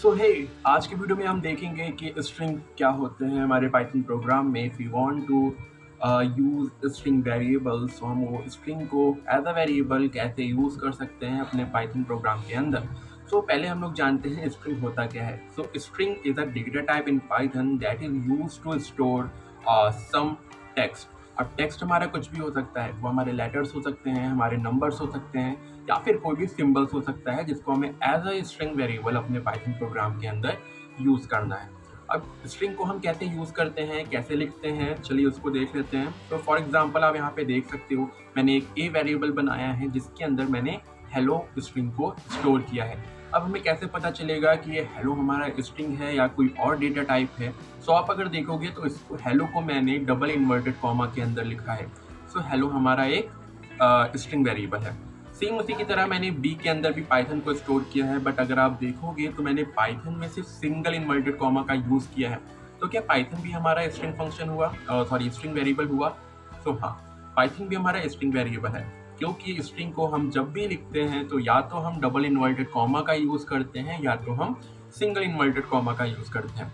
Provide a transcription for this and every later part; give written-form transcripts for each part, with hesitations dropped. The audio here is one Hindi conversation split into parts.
सो हे आज की वीडियो में हम देखेंगे कि स्ट्रिंग क्या होते हैं हमारे पाइथन प्रोग्राम में। If you want to use string variables, तो हम वो स्ट्रिंग को एज अ वेरिएबल कैसे यूज़ कर सकते हैं अपने पाइथन प्रोग्राम के अंदर। सो पहले हम लोग जानते हैं स्ट्रिंग होता क्या है। So string is a data type in Python that is used to store some text. अब टेक्स्ट हमारा कुछ भी हो सकता है, वो हमारे लेटर्स हो सकते हैं, हमारे नंबर्स हो सकते हैं, या फिर कोई भी सिंबल्स हो सकता है जिसको हमें एज अ स्ट्रिंग वेरिएबल अपने पाइथन प्रोग्राम के अंदर यूज़ करना है। अब स्ट्रिंग को हम कैसे यूज़ करते हैं, कैसे लिखते हैं, चलिए उसको देख लेते हैं। तो फॉर एग्जांपल आप यहाँ पे देख सकते हो, मैंने एक ए वेरिएबल बनाया है जिसके अंदर मैंने हेलो स्ट्रिंग को स्टोर किया है। अब हमें कैसे पता चलेगा कि ये हेलो हमारा स्ट्रिंग है या कोई और डेटा टाइप है। सो आप अगर देखोगे तो इसको हेलो को मैंने डबल इन्वर्टेड कॉमा के अंदर लिखा है। सो हेलो हमारा एक स्ट्रिंग वेरिएबल है। सेम उसी की तरह मैंने बी के अंदर भी पाइथन को स्टोर किया है, बट अगर आप देखोगे तो मैंने पाइथन में सिर्फ सिंगल इन्वर्टेड कॉमा का यूज़ किया है। तो क्या पाइथन भी हमारा स्ट्रिंग फंक्शन हुआ, सॉरी स्ट्रिंग वेरिएबल हुआ? तो हाँ, पाइथन भी हमारा स्ट्रिंग वेरिएबल है, क्योंकि स्ट्रिंग को हम जब भी लिखते हैं तो या तो हम डबल इन्वर्टेड कॉमा का यूज़ करते हैं या तो हम सिंगल इन्वर्टेड कॉमा का यूज़ करते हैं।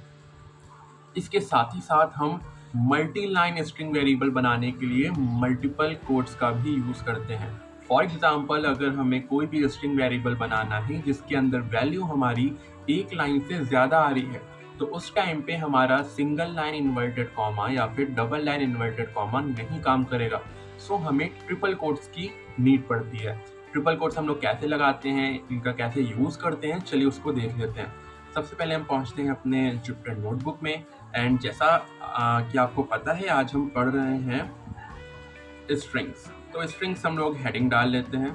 इसके साथ ही साथ हम मल्टी लाइन स्ट्रिंग वेरिएबल बनाने के लिए मल्टीपल कोट्स का भी यूज़ करते हैं। फॉर एग्जाम्पल, अगर हमें कोई भी स्ट्रिंग वेरिएबल बनाना है जिसके अंदर वैल्यू हमारी एक लाइन से ज़्यादा आ रही है, तो उस टाइम पे हमारा सिंगल लाइन इन्वर्टेड कॉमा या फिर डबल लाइन इन्वर्टेड कॉमा नहीं काम करेगा। सो हमें ट्रिपल कोट्स की नीड पड़ती है। ट्रिपल कोट्स हम लोग कैसे लगाते हैं, इनका कैसे यूज़ करते हैं, चलिए उसको देख लेते हैं। सबसे पहले हम पहुंचते हैं अपने जुपिटर नोटबुक में, एंड जैसा कि आपको पता है आज हम पढ़ रहे हैं स्ट्रिंग्स। तो स्ट्रिंग्स हम लोग हेडिंग डाल लेते हैं।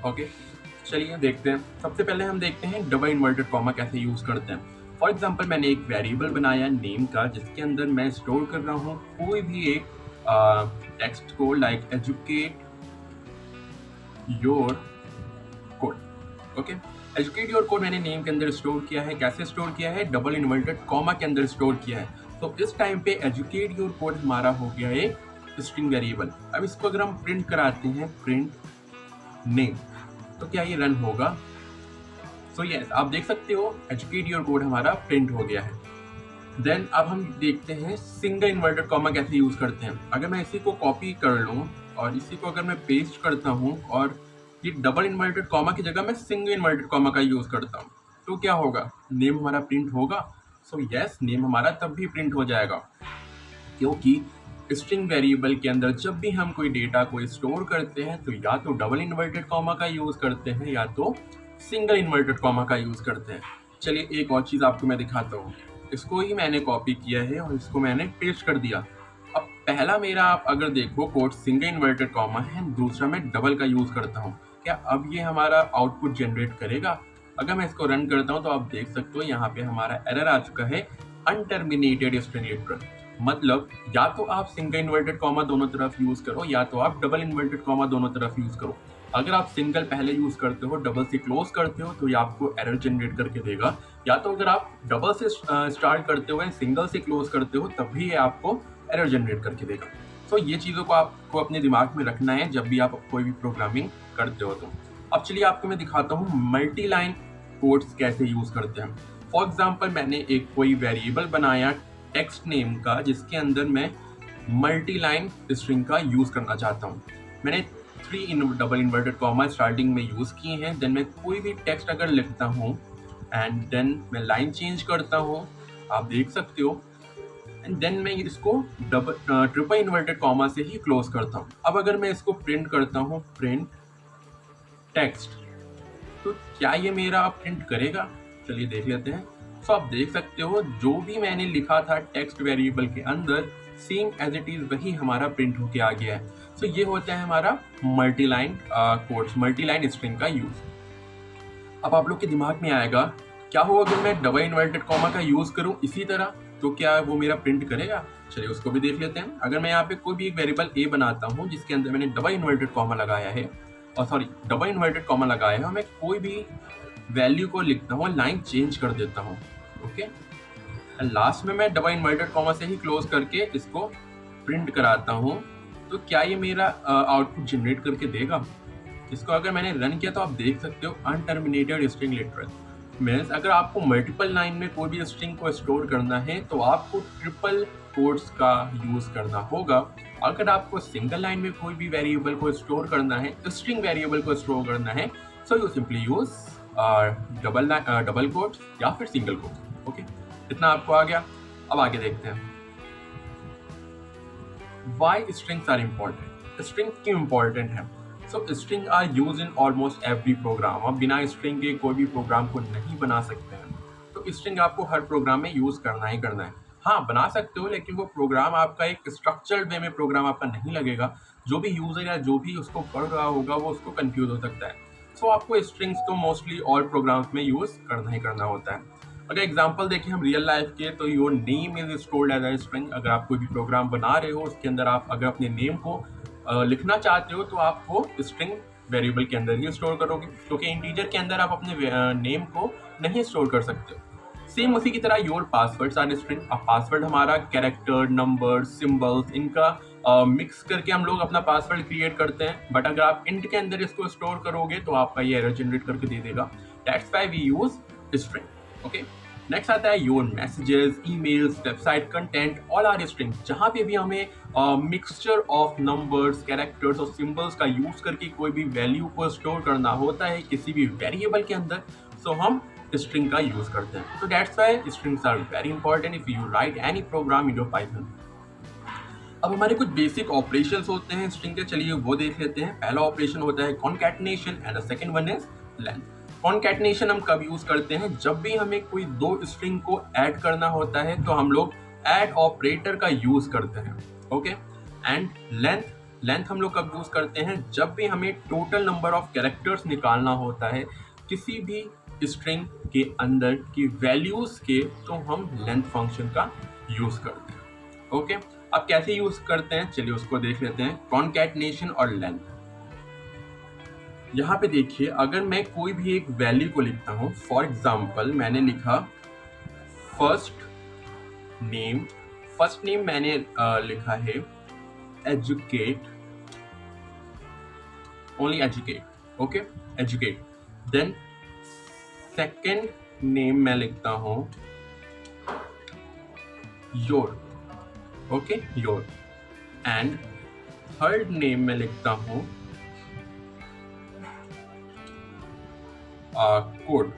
ओके, चलिए देखते हैं। सबसे पहले हम देखते हैं डबल इन्वर्टेड कॉमा कैसे यूज़ करते हैं। फॉर एग्जांपल, मैंने एक वेरिएबल बनाया नेम का जिसके अंदर मैं स्टोर कर रहा हूँ कोई भी एक टेक्स्ट को, like educate your code. Okay, educate your code मैंने नेम के अंदर स्टोर किया है। कैसे स्टोर किया है? डबल इन्वर्टेड कॉमा के अंदर स्टोर किया है। तो इस टाइम पे एजुकेट योर कोड हमारा हो गया एक स्ट्रिंग वेरिएबल। अब इसको अगर हम प्रिंट कराते हैं, प्रिंट नेम, तो क्या ये रन होगा? सो यस, आप देख सकते हो एजुकेट योर कोड हमारा प्रिंट हो गया है। देन अब हम देखते हैं सिंगल इन्वर्टेड कॉमा कैसे यूज़ करते हैं। अगर मैं इसी को कॉपी कर लूँ और इसी को अगर मैं पेस्ट करता हूँ और ये डबल इन्वर्टेड कॉमा की जगह मैं सिंगल इन्वर्टेड कॉमा का यूज़ करता हूँ, तो क्या होगा? नेम हमारा प्रिंट होगा। सो यस, नेम हमारा तब भी प्रिंट हो जाएगा, क्योंकि स्ट्रिंग वेरिएबल के अंदर जब भी हम कोई डेटा को स्टोर करते हैं तो या तो डबल इन्वर्टेड कॉमा का यूज़ करते हैं या तो सिंगल इन्वर्टेड कॉमा का यूज़ करते हैं। चलिए एक और चीज़ आपको मैं दिखाता हूँ। इसको ही मैंने कॉपी किया है और इसको मैंने पेस्ट कर दिया। अब पहला मेरा आप अगर देखो कोड सिंगल इन्वर्टेड कॉमा है, दूसरा मैं डबल का यूज़ करता हूँ। क्या अब ये हमारा आउटपुट जनरेट करेगा? अगर मैं इसको रन करता हूँ तो आप देख सकते हो यहाँ पे हमारा एरर आ चुका है, अनटर्मिनेटेड स्ट्रिंग लिटरल। मतलब या तो आप सिंगल इन्वर्टेड कॉमा दोनों तरफ यूज़ करो या तो आप डबल इन्वर्टेड कॉमा दोनों तरफ यूज़ करो। अगर आप सिंगल पहले यूज़ करते हो, डबल से क्लोज करते हो, तो ये आपको एरर जनरेट करके देगा। या तो अगर आप डबल से स्टार्ट करते हो या सिंगल से क्लोज करते हो, तब भी ये आपको एरर जनरेट करके देगा। तो ये चीज़ों को आपको अपने दिमाग में रखना है जब भी आप कोई भी प्रोग्रामिंग करते हो। तो अब चलिए आपको मैं दिखाता हूँ मल्टी लाइन कोड्स कैसे यूज़ करते हैं। फॉर एग्जाम्पल, मैंने एक कोई वेरिएबल बनाया टेक्स्ट नेम का जिसके अंदर मैं मल्टी लाइन स्ट्रिंग का यूज़ करना चाहता हूँ। मैंने डबल इन्वर्टेड कॉमा स्टार्टिंग में यूज़ किए हैं। देन मैं कोई भी टेक्स्ट अगर लिखता हूँ एंड देन मैं लाइन चेंज करता हूँ, आप देख सकते हो, एंड देन मैं इसको ट्रिपल इन्वर्टेड कॉमा से ही क्लोज करता हूँ। अब अगर मैं इसको प्रिंट करता हूँ, प्रिंट टेक्स्ट, तो क्या ये मेरा प्रिंट करेगा? चलिए देख लेते हैं। सो आप देख सकते हो जो भी मैंने लिखा था टेक्स्ट वेरिएबल के अंदर, सेम एज इट इज़ वही हमारा प्रिंट होके आ गया है। सो ये होता है हमारा multi line codes, multi line string का यूज़। अब आप लोग के दिमाग में आएगा, क्या हो अगर मैं डबल इन्वर्टेड कॉमा का यूज़ करूँ इसी तरह, तो क्या वो मेरा प्रिंट करेगा? चलिए उसको भी देख लेते हैं। अगर मैं यहाँ पे कोई भी एक वेरिएबल ए बनाता हूँ जिसके अंदर मैंने डबल इन्वर्टेड कॉमा लगाया है, और सॉरी डबल इन्वर्टेड कॉमा लगाया है, और मैं कोई भी वैल्यू को लिखता हूँ, लाइन चेंज कर देता हूँ, ओके, एंड लास्ट में मैं डबल इन्वर्टेड कॉमा से ही क्लोज करके इसको प्रिंट कराता हूँ, तो क्या ये मेरा आउटपुट जनरेट करके देगा? इसको अगर मैंने रन किया तो आप देख सकते हो अनटर्मिनेटेड स्ट्रिंग लिटरल। मीन्स अगर आपको मल्टीपल लाइन में कोई भी स्ट्रिंग को स्टोर करना है तो आपको ट्रिपल कोट्स का यूज़ करना होगा। अगर आपको सिंगल लाइन में कोई भी वेरिएबल को स्टोर करना है, स्ट्रिंग वेरिएबल को स्टोर करना है, so you simply use double quotes या फिर सिंगल कोट्स। ओके, इतना आपको आ गया। अब आगे देखते हैं why strings are important. String क्यों इम्पॉर्टेंट है? So string are use in almost every program. आप बिना स्ट्रिंग के कोई भी प्रोग्राम को नहीं बना सकते हैं, तो स्ट्रिंग आपको हर प्रोग्राम में यूज करना ही करना है। हाँ, बना सकते हो, लेकिन वो प्रोग्राम आपका एक स्ट्रक्चर्ड वे में प्रोग्राम आपका नहीं लगेगा। जो भी यूजर या जो भी उसको पढ़ रहा होगा वो उसको कंफ्यूज हो सकता है। सो आपको स्ट्रिंग्स तो मोस्टली ऑल प्रोग्राम्स में यूज करना ही करना होता है। अगर एग्जांपल देखें हम रियल लाइफ के, तो your name is stored as a string. अगर आप कोई भी प्रोग्राम बना रहे हो उसके अंदर आप अगर अपने नेम को लिखना चाहते हो तो आप वो स्ट्रिंग वेरिएबल के अंदर ही स्टोर करोगे, क्योंकि इंटीजर के अंदर आप अपने नेम को नहीं स्टोर कर सकते हो। सेम उसी की तरह योर पासवर्ड्स आर स्ट्रिंग। अब पासवर्ड हमारा कैरेक्टर, नंबर, सिंबल्स, इनका मिक्स करके हम लोग अपना पासवर्ड क्रिएट करते हैं। बट अगर आप इंट के अंदर इसको स्टोर करोगे तो आपका ये एरर जनरेट करके दे देगा। That's why we use string. Okay, next आता है your messages, emails, website content, all are string. जहाँ पे भी हमें मिक्सचर ऑफ नंबर्स, कैरेक्टर्स और सिंबल्स का यूज करके कोई भी वैल्यू को स्टोर करना होता है किसी भी वेरिएबल के अंदर, सो हम स्ट्रिंग का यूज करते हैं। तो that's why strings are very important if you write any program in your Python. अब हमारे कुछ बेसिक ऑपरेशंस होते हैं स्ट्रिंग के, चलिए वो देख लेते हैं। पहला ऑपरेशन होता है concatenation and the second one is length. Concatenation हम कब यूज करते हैं? जब भी हमें कोई दो स्ट्रिंग को ऐड करना होता है तो हम लोग ऐड ऑपरेटर का यूज करते हैं। ओके, एंड लेंथ हम लोग कब यूज करते हैं? जब भी हमें टोटल नंबर ऑफ कैरेक्टर्स निकालना होता है किसी भी स्ट्रिंग के अंदर की वैल्यूज के, तो हम लेंथ फंक्शन का यूज करते हैं। ओके, अब कैसे यूज करते हैं चलिए उसको देख लेते हैं। कॉन्कैटिनेशन और लेंथ। यहाँ पे देखिए, अगर मैं कोई भी एक वैल्यू को लिखता हूँ, फॉर एग्जाम्पल मैंने लिखा फर्स्ट नेम मैंने लिखा है educate, only educate. Okay, educate. Then second name मैं लिखता हूं your. Okay, your. And third name मैं लिखता हूं कोड।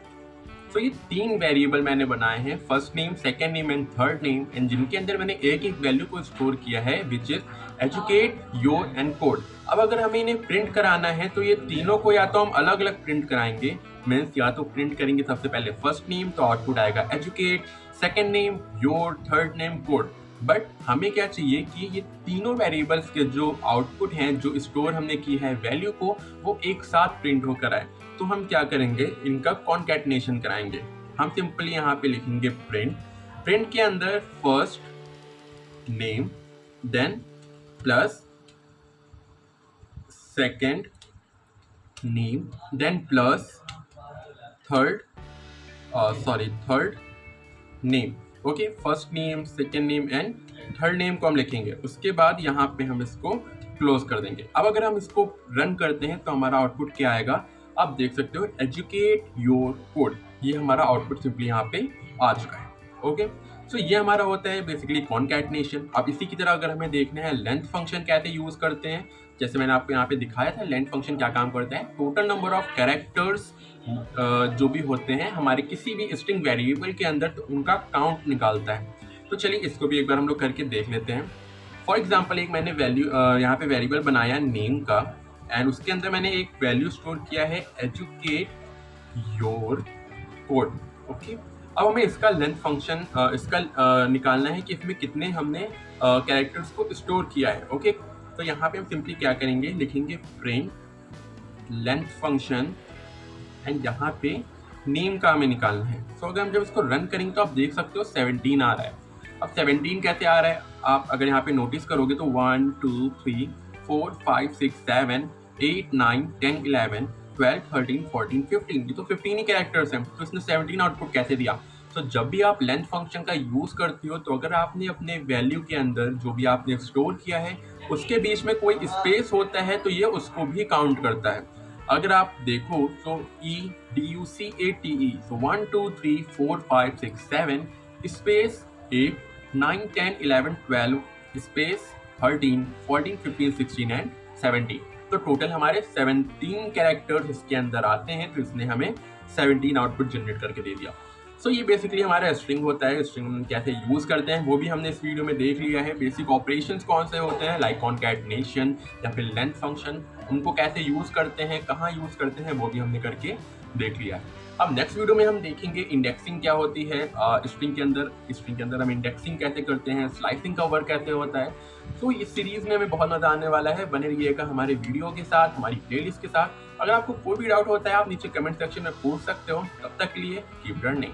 तो ये तीन वेरिएबल मैंने बनाए हैं, first name, second name and third name, and जिनके अंदर मैंने एक एक वैल्यू को स्टोर किया है which is educate, your and code. अब अगर हमें इन्हें प्रिंट कराना है तो ये तीनों को या तो हम अलग अलग प्रिंट कराएंगे, मीन्स या तो प्रिंट करेंगे सबसे पहले फर्स्ट नेम तो आउटपुट आएगा educate, second name your, third name code. But हमें क्या चाहिए कि ये तीनों वेरिएबल्स के जो आउटपुट हैं, जो स्टोर हमने की है वैल्यू को, वो एक साथ प्रिंट होकर आए। तो हम क्या करेंगे, इनका कॉन्कैटिनेशन कराएंगे। हम सिंपली यहाँ पे लिखेंगे प्रिंट के अंदर first name, then plus second name, then plus third name. Okay, first name, second name and third name को हम लिखेंगे। उसके बाद यहाँ पे हम इसको क्लोज कर देंगे। अब अगर हम इसको रन करते हैं तो हमारा आउटपुट क्या आएगा, आप देख सकते हो एजुकेट योर कोड। ये हमारा आउटपुट सिंपली यहाँ पे आ चुका है। ओके, सो ये हमारा होता है बेसिकली कॉन्कैटिनेशन। अब इसी की तरह अगर हमें देखना है लेंथ फंक्शन कैसे यूज करते हैं, जैसे मैंने आपको यहाँ पे दिखाया था, लेंथ फंक्शन क्या काम करता है, टोटल नंबर ऑफ कैरेक्टर्स जो भी होते हैं हमारे किसी भी स्ट्रिंग वेरिएबल के अंदर, तो उनका काउंट निकालता है। तो चलिए इसको भी एक बार हम लोग करके देख लेते हैं। फॉर एग्जाम्पल एक मैंने वैल्यू यहाँ पे वेरिएबल बनाया नेम का, एंड उसके अंदर मैंने एक वैल्यू स्टोर किया है एजुकेट योर कोड। ओके, अब हमें इसका लेंथ फंक्शन निकालना है कि इसमें कितने हमने कैरेक्टर्स को स्टोर किया है। ओके, तो यहाँ पे हम सिंपली क्या करेंगे, लिखेंगे प्रिंट लेंथ फंक्शन, एंड यहाँ पे नेम का हमें निकालना है। सो अगर हम जब इसको रन करेंगे तो आप देख सकते हो 17 आ रहा है। अब 17 कैसे आ रहा है, आप अगर यहाँ पे नोटिस करोगे तो 1 2 3 4 5 6 7 8 9 10 11 12 13 14 15, ये तो 15 ही कैरेक्टर्स हैं, तो इसने 17 आउटपुट कैसे दिया। तो जब भी आप लेंथ फंक्शन का यूज़ करते हो, तो अगर आपने अपने वैल्यू के अंदर जो भी आपने स्टोर किया है उसके बीच में कोई स्पेस होता है तो ये उसको भी काउंट करता है। अगर आप देखो तो EDUCATE, so 1 2 3 4 5 6 7 space 8 9 10 11 12 space 13 14 15 16 and 17। तो टोटल हमारे 17 कैरेक्टर्स इसके अंदर आते हैं, तो इसने हमें 17 आउटपुट जनरेट करके दे दिया। सो ये बेसिकली हमारा स्ट्रिंग होता है। स्ट्रिंग कैसे यूज़ करते हैं वो भी हमने इस वीडियो में देख लिया है। बेसिक ऑपरेशंस कौन से होते हैं, लाइक कॉनकैटिनेशन या फिर लेंथ फंक्शन, उनको कैसे यूज़ करते हैं, कहाँ यूज़ करते हैं, वो भी हमने करके देख लिया है। अब नेक्स्ट वीडियो में हम देखेंगे इंडेक्सिंग क्या होती है स्ट्रिंग के अंदर। स्ट्रिंग के अंदर हम इंडेक्सिंग कैसे करते हैं, स्लाइसिंग का वर्क कैसे होता है। तो इस सीरीज़ में हमें बहुत मज़ा आने वाला है। बने रहिएगा हमारे वीडियो के साथ, हमारी प्लेलिस्ट के साथ। अगर आपको कोई भी डाउट होता है आप नीचे कमेंट सेक्शन में पूछ सकते हो। तब तक के लिए कीप लर्निंग।